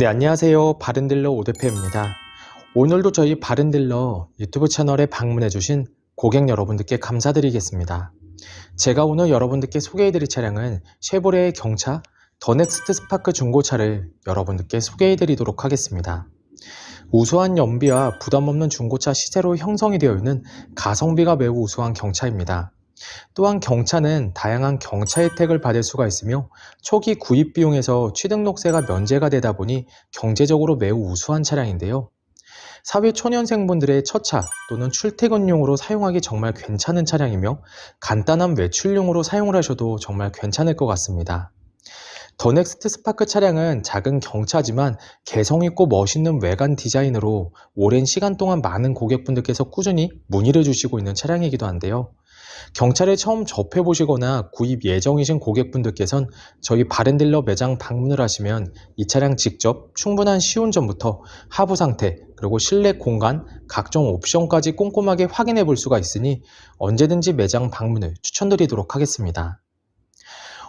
네, 안녕하세요. 바른딜러 오대표입니다. 오늘도 저희 바른딜러 유튜브 채널에 방문해주신 고객 여러분들께 감사드리겠습니다. 제가 오늘 여러분들께 소개해드릴 차량은 쉐보레의 경차 더 넥스트 스파크 중고차를 여러분들께 소개해드리도록 하겠습니다. 우수한 연비와 부담없는 중고차 시세로 형성이 되어 있는 가성비가 매우 우수한 경차입니다. 또한 경차는 다양한 경차 혜택을 받을 수가 있으며 초기 구입 비용에서 취등록세가 면제가 되다 보니 경제적으로 매우 우수한 차량인데요. 사회 초년생분들의 첫차 또는 출퇴근용으로 사용하기 정말 괜찮은 차량이며 간단한 외출용으로 사용을 하셔도 정말 괜찮을 것 같습니다. 더 넥스트 스파크 차량은 작은 경차지만 개성있고 멋있는 외관 디자인으로 오랜 시간 동안 많은 고객분들께서 꾸준히 문의를 주시고 있는 차량이기도 한데요. 경차를 처음 접해보시거나 구입 예정이신 고객분들께선 저희 바른딜러 매장 방문을 하시면 이 차량 직접 충분한 시운전부터 하부 상태 그리고 실내 공간, 각종 옵션까지 꼼꼼하게 확인해 볼 수가 있으니 언제든지 매장 방문을 추천드리도록 하겠습니다.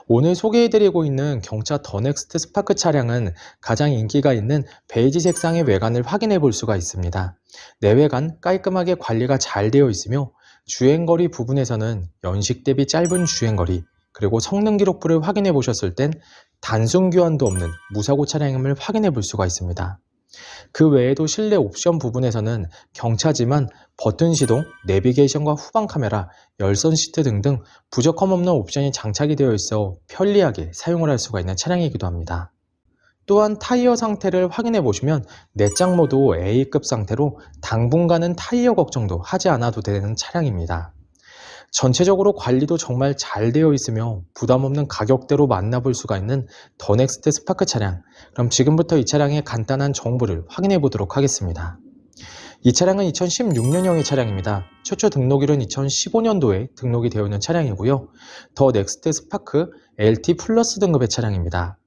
오늘 소개해드리고 있는 경차 더 넥스트 스파크 차량은 가장 인기가 있는 베이지 색상의 외관을 확인해 볼 수가 있습니다. 내외관 깔끔하게 관리가 잘 되어 있으며 주행거리 부분에서는 연식 대비 짧은 주행거리 그리고 성능 기록부를 확인해 보셨을 땐 단순 교환도 없는 무사고 차량임을 확인해 볼 수가 있습니다. 그 외에도 실내 옵션 부분에서는 경차지만 버튼 시동, 내비게이션과 후방 카메라, 열선 시트 등등 부족함 없는 옵션이 장착이 되어 있어 편리하게 사용을 할 수가 있는 차량이기도 합니다. 또한 타이어 상태를 확인해 보시면 내장 모드 A급 상태로 당분간은 타이어 걱정도 하지 않아도 되는 차량입니다. 전체적으로 관리도 정말 잘 되어 있으며 부담 없는 가격대로 만나볼 수가 있는 더 넥스트 스파크 차량. 그럼 지금부터 이 차량의 간단한 정보를 확인해 보도록 하겠습니다. 이 차량은 2016년형의 차량입니다. 최초 등록일은 2015년도에 등록이 되어 있는 차량이고요. 더 넥스트 스파크 LT 플러스 등급의 차량입니다.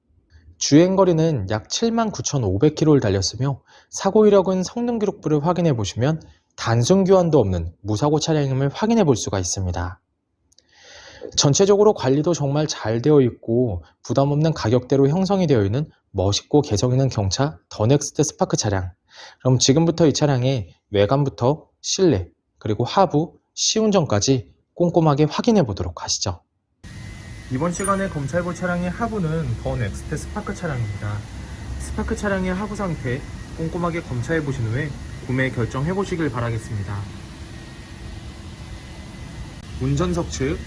주행거리는 약 79,500km를 달렸으며 사고 이력은 성능 기록부를 확인해 보시면 단순 교환도 없는 무사고 차량임을 확인해 볼 수가 있습니다. 전체적으로 관리도 정말 잘 되어 있고 부담 없는 가격대로 형성이 되어 있는 멋있고 개성 있는 경차 더 넥스트 스파크 차량. 그럼 지금부터 이 차량의 외관부터 실내 그리고 하부, 시운전까지 꼼꼼하게 확인해 보도록 하시죠. 이번 시간에 검찰볼 차량의 하부는 더 넥스트 스파크 차량입니다. 스파크 차량의 하부 상태 꼼꼼하게 검사해 보신 후에 구매 결정해 보시길 바라겠습니다. 운전석 측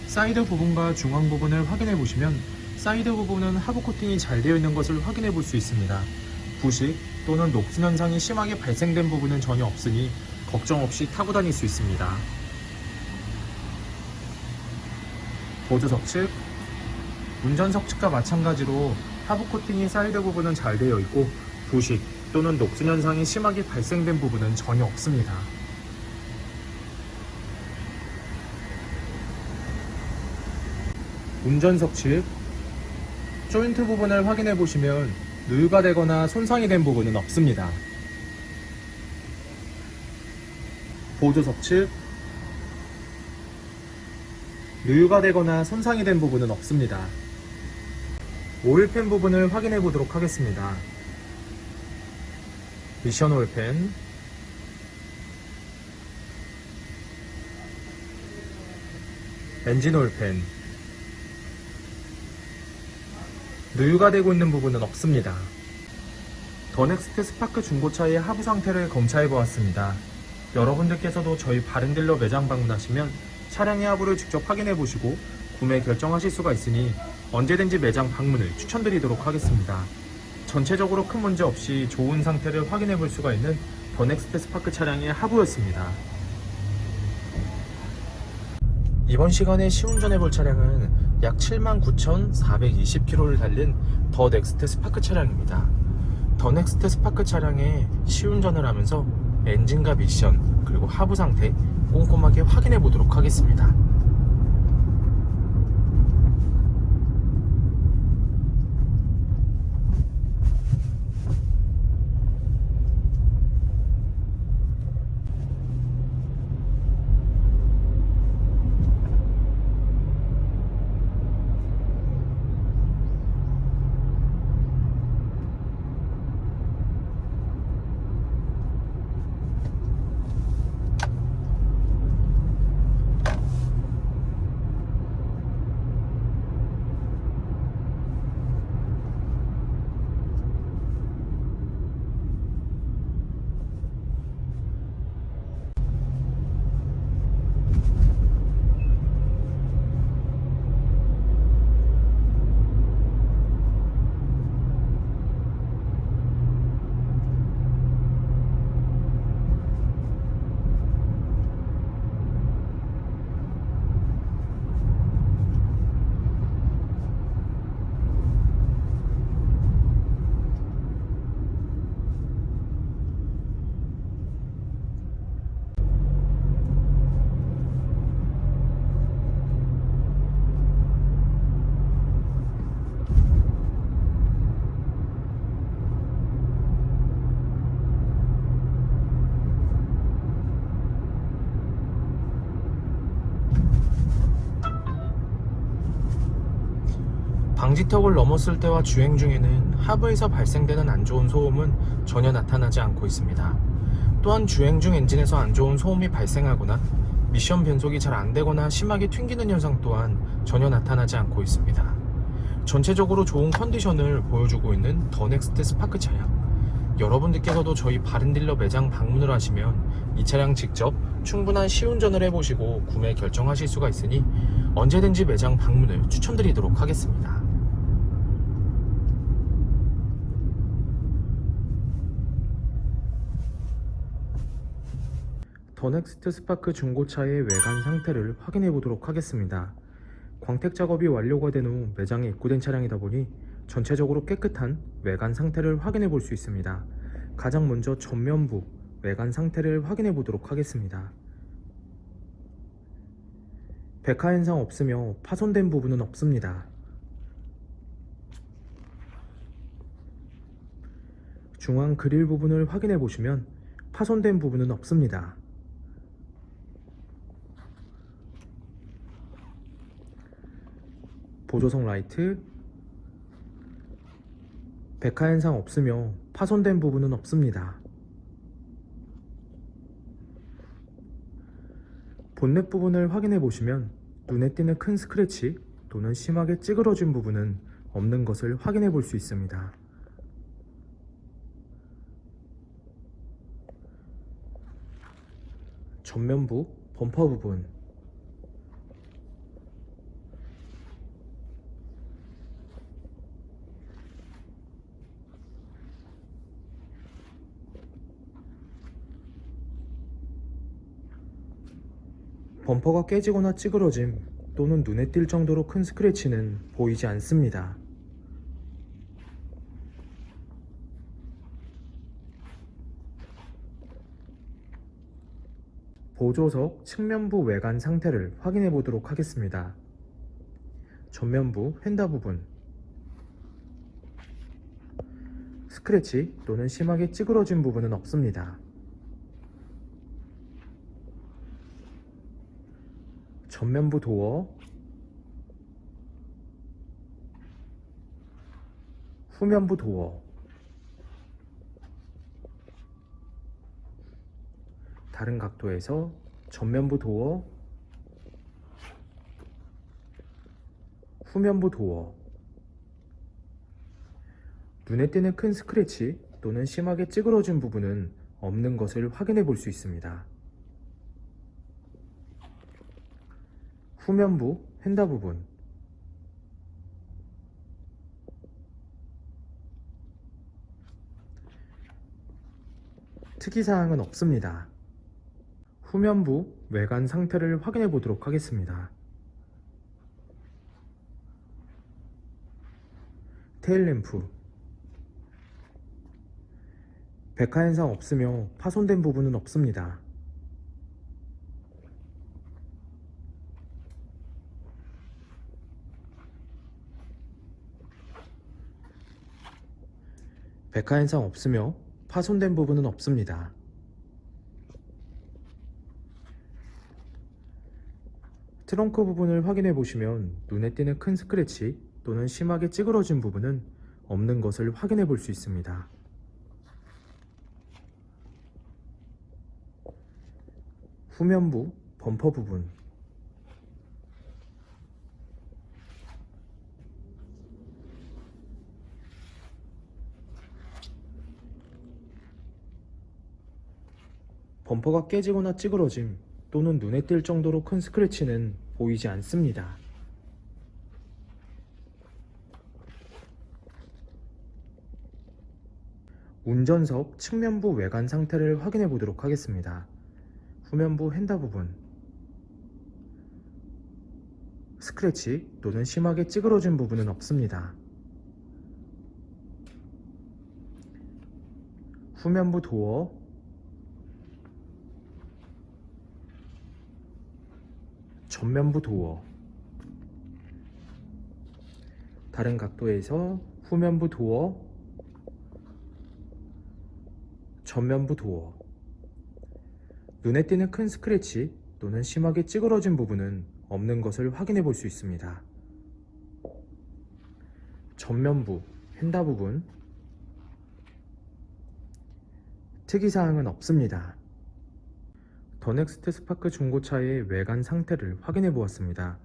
사이드 부분과 중앙 부분을 확인해 보시면 사이드 부분은 하부 코팅이 잘 되어 있는 것을 확인해 볼 수 있습니다. 부식 또는 녹슨 현상이 심하게 발생된 부분은 전혀 없으니 걱정 없이 타고 다닐 수 있습니다. 보조석 측 운전석 측과 마찬가지로 하부 코팅이 사이드 부분은 잘 되어 있고 부식 또는 녹슨 현상이 심하게 발생된 부분은 전혀 없습니다. 운전석 측 조인트 부분을 확인해 보시면 누유가 되거나 손상이 된 부분은 없습니다. 보조석 측 누유가 되거나 손상이 된 부분은 없습니다. 오일팬 부분을 확인해 보도록 하겠습니다. 미션 오일팬, 엔진 오일팬, 누유가 되고 있는 부분은 없습니다. 더 넥스트 스파크 중고차의 하부 상태를 검사해 보았습니다. 여러분들께서도 저희 바른딜러 매장 방문하시면 차량의 하부를 직접 확인해 보시고 구매 결정하실 수가 있으니 언제든지 매장 방문을 추천드리도록 하겠습니다. 전체적으로 큰 문제 없이 좋은 상태를 확인해 볼 수가 있는 더 넥스트 스파크 차량의 하부였습니다. 이번 시간에 시운전해 볼 차량은 약 79,420km를 달린 더 넥스트 스파크 차량입니다. 더 넥스트 스파크 차량의 시운전을 하면서 엔진과 미션 그리고 하부 상태 꼼꼼하게 확인해 보도록 하겠습니다. 방지턱을 넘었을 때와 주행 중에는 하부에서 발생되는 안 좋은 소음은 전혀 나타나지 않고 있습니다. 또한 주행 중 엔진에서 안 좋은 소음이 발생하거나 미션 변속이 잘 안되거나 심하게 튕기는 현상 또한 전혀 나타나지 않고 있습니다. 전체적으로 좋은 컨디션을 보여주고 있는 더 넥스트 스파크 차량, 여러분들께서도 저희 바른딜러 매장 방문을 하시면 이 차량 직접 충분한 시운전을 해보시고 구매 결정하실 수가 있으니 언제든지 매장 방문을 추천드리도록 하겠습니다. 더 넥스트 스파크 중고차의 외관 상태를 확인해 보도록 하겠습니다. 광택 작업이 완료가 된 후 매장에 입고된 차량이다 보니 전체적으로 깨끗한 외관 상태를 확인해 볼 수 있습니다. 가장 먼저 전면부 외관 상태를 확인해 보도록 하겠습니다. 백화 현상 없으며 파손된 부분은 없습니다. 중앙 그릴 부분을 확인해 보시면 파손된 부분은 없습니다. 보조석 라이트, 백화 현상 없으며 파손된 부분은 없습니다. 본넷 부분을 확인해 보시면 눈에 띄는 큰 스크래치 또는 심하게 찌그러진 부분은 없는 것을 확인해 볼 수 있습니다. 전면부 범퍼 부분, 범퍼가 깨지거나 찌그러짐 또는 눈에 띌 정도로 큰 스크래치는 보이지 않습니다. 보조석 측면부 외관 상태를 확인해 보도록 하겠습니다. 전면부 휀다 부분, 스크래치 또는 심하게 찌그러진 부분은 없습니다. 전면부 도어, 후면부 도어, 다른 각도에서 전면부 도어, 후면부 도어, 눈에 띄는 큰 스크래치 또는 심하게 찌그러진 부분은 없는 것을 확인해 볼 수 있습니다. 후면부 휀다 부분, 특이사항은 없습니다. 후면부 외관 상태를 확인해 보도록 하겠습니다. 테일램프, 백화 현상 없으며 파손된 부분은 없습니다. 백화 현상 없으며 파손된 부분은 없습니다. 트렁크 부분을 확인해 보시면 눈에 띄는 큰 스크래치 또는 심하게 찌그러진 부분은 없는 것을 확인해 볼 수 있습니다. 후면부 범퍼 부분, 범퍼가 깨지거나 찌그러짐 또는 눈에 띌 정도로 큰 스크래치는 보이지 않습니다. 운전석 측면부 외관 상태를 확인해 보도록 하겠습니다. 후면부 휀다 부분, 스크래치 또는 심하게 찌그러진 부분은 없습니다. 후면부 도어, 전면부 도어, 다른 각도에서 후면부 도어, 전면부 도어, 눈에 띄는 큰 스크래치 또는 심하게 찌그러진 부분은 없는 것을 확인해 볼 수 있습니다. 전면부, 휀다 부분, 특이사항은 없습니다. 더 넥스트 스파크 중고차의 외관 상태를 확인해 보았습니다.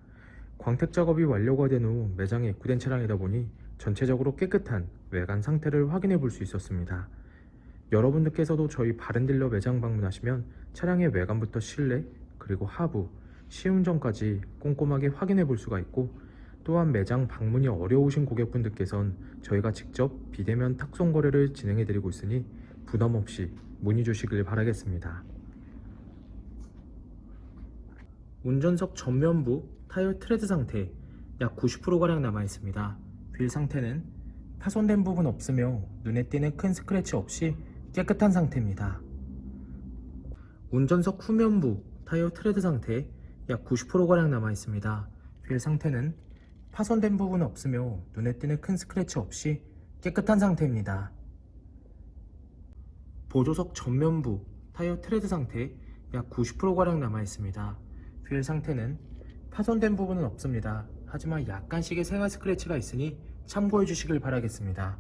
광택 작업이 완료가 된 후 매장에 입고된 차량이다 보니 전체적으로 깨끗한 외관 상태를 확인해 볼 수 있었습니다. 여러분들께서도 저희 바른딜러 매장 방문하시면 차량의 외관부터 실내 그리고 하부, 시운전까지 꼼꼼하게 확인해 볼 수가 있고, 또한 매장 방문이 어려우신 고객분들께선 저희가 직접 비대면 탁송 거래를 진행해 드리고 있으니 부담 없이 문의 주시길 바라겠습니다. 운전석 전면부 타이어 트레드 상태 약 90%가량 남아 있습니다. 휠 상태는 파손된 부분 없으며 눈에 띄는 큰 스크래치 없이 깨끗한 상태입니다. 운전석 후면부 타이어 트레드 상태 약 90%가량 남아 있습니다. 휠 상태는 파손된 부분 없으며 눈에 띄는 큰 스크래치 없이 깨끗한 상태입니다. 보조석 전면부 타이어 트레드 상태 약 90%가량 남아 있습니다. 휠 상태는 파손된 부분은 없습니다. 하지만 약간씩의 생활 스크래치가 있으니 참고해 주시길 바라겠습니다.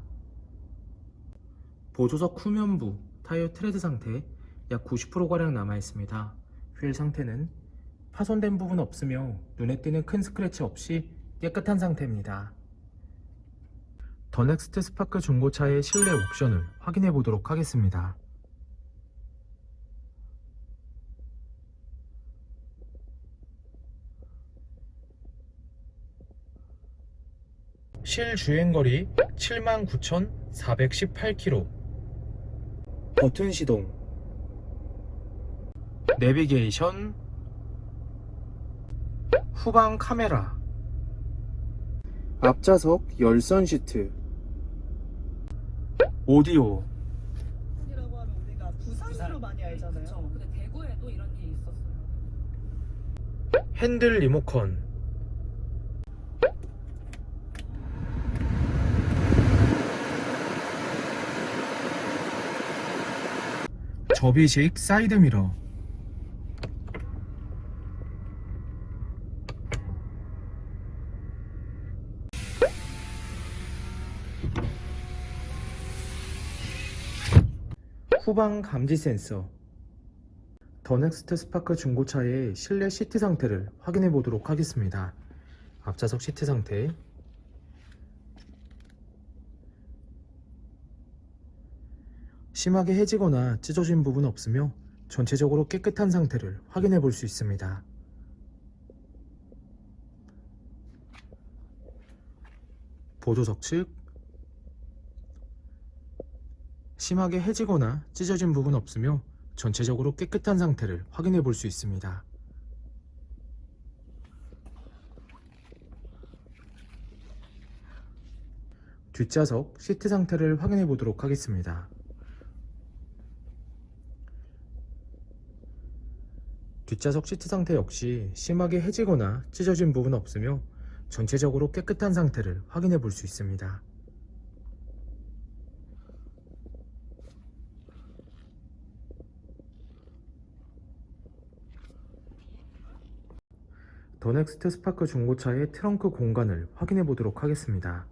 보조석 후면부 타이어 트레드 상태 약 90%가량 남아 있습니다. 휠 상태는 파손된 부분 없으며 눈에 띄는 큰 스크래치 없이 깨끗한 상태입니다. 더 넥스트 스파크 중고차의 실내 옵션을 확인해 보도록 하겠습니다. 실주행거리 79,418km, 버튼 시동, 내비게이션, 후방 카메라, 앞좌석 열선 시트, 오디오, 이라고 하면 우리가 부산으로 많이 알잖아요. 그쵸. 근데 대구에도 이런 일이 있었어요. 핸들 리모컨, 접이식 사이드미러, 후방 감지 센서. 더 넥스트 스파크 중고차의 실내 시트 상태를 확인해 보도록 하겠습니다. 앞좌석 시트 상태, 심하게 해지거나 찢어진 부분 없으며 전체적으로 깨끗한 상태를 확인해 볼 수 있습니다. 보조석 측, 심하게 해지거나 찢어진 부분 없으며 전체적으로 깨끗한 상태를 확인해 볼 수 있습니다. 뒷좌석 시트 상태를 확인해 보도록 하겠습니다. 뒷좌석 시트 상태 역시 심하게 해지거나 찢어진 부분 없으며 전체적으로 깨끗한 상태를 확인해 볼 수 있습니다. 더 넥스트 스파크 중고차의 트렁크 공간을 확인해 보도록 하겠습니다.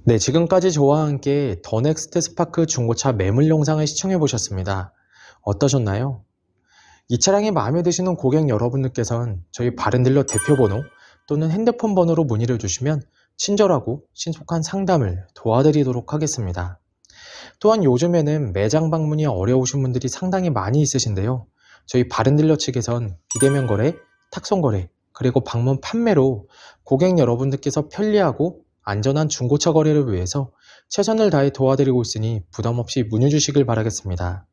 네, 지금까지 저와 함께 더 넥스트 스파크 중고차 매물 영상을 시청해 보셨습니다. 어떠셨나요? 이 차량이 마음에 드시는 고객 여러분들께서는 저희 바른딜러 대표번호 또는 핸드폰 번호로 문의를 주시면 친절하고 신속한 상담을 도와드리도록 하겠습니다. 또한 요즘에는 매장 방문이 어려우신 분들이 상당히 많이 있으신데요. 저희 바른딜러 측에선 비대면 거래, 탁송 거래, 그리고 방문 판매로 고객 여러분들께서 편리하고 안전한 중고차 거래를 위해서 최선을 다해 도와드리고 있으니 부담 없이 문의 주시길 바라겠습니다.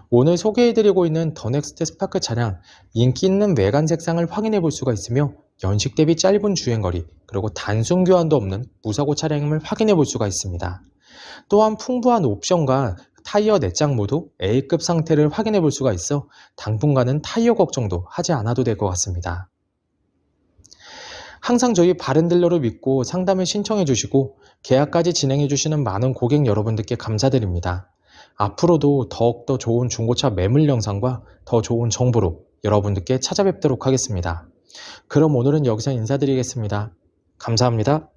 오늘 소개해드리고 있는 더 넥스트 스파크 차량 인기 있는 외관 색상을 확인해 볼 수가 있으며 연식 대비 짧은 주행거리 그리고 단순 교환도 없는 무사고 차량임을 확인해 볼 수가 있습니다. 또한 풍부한 옵션과 타이어 내장 모두 A급 상태를 확인해 볼 수가 있어 당분간은 타이어 걱정도 하지 않아도 될 것 같습니다. 항상 저희 바른딜러를 믿고 상담을 신청해 주시고 계약까지 진행해 주시는 많은 고객 여러분들께 감사드립니다. 앞으로도 더욱더 좋은 중고차 매물 영상과 더 좋은 정보로 여러분들께 찾아뵙도록 하겠습니다. 그럼 오늘은 여기서 인사드리겠습니다. 감사합니다.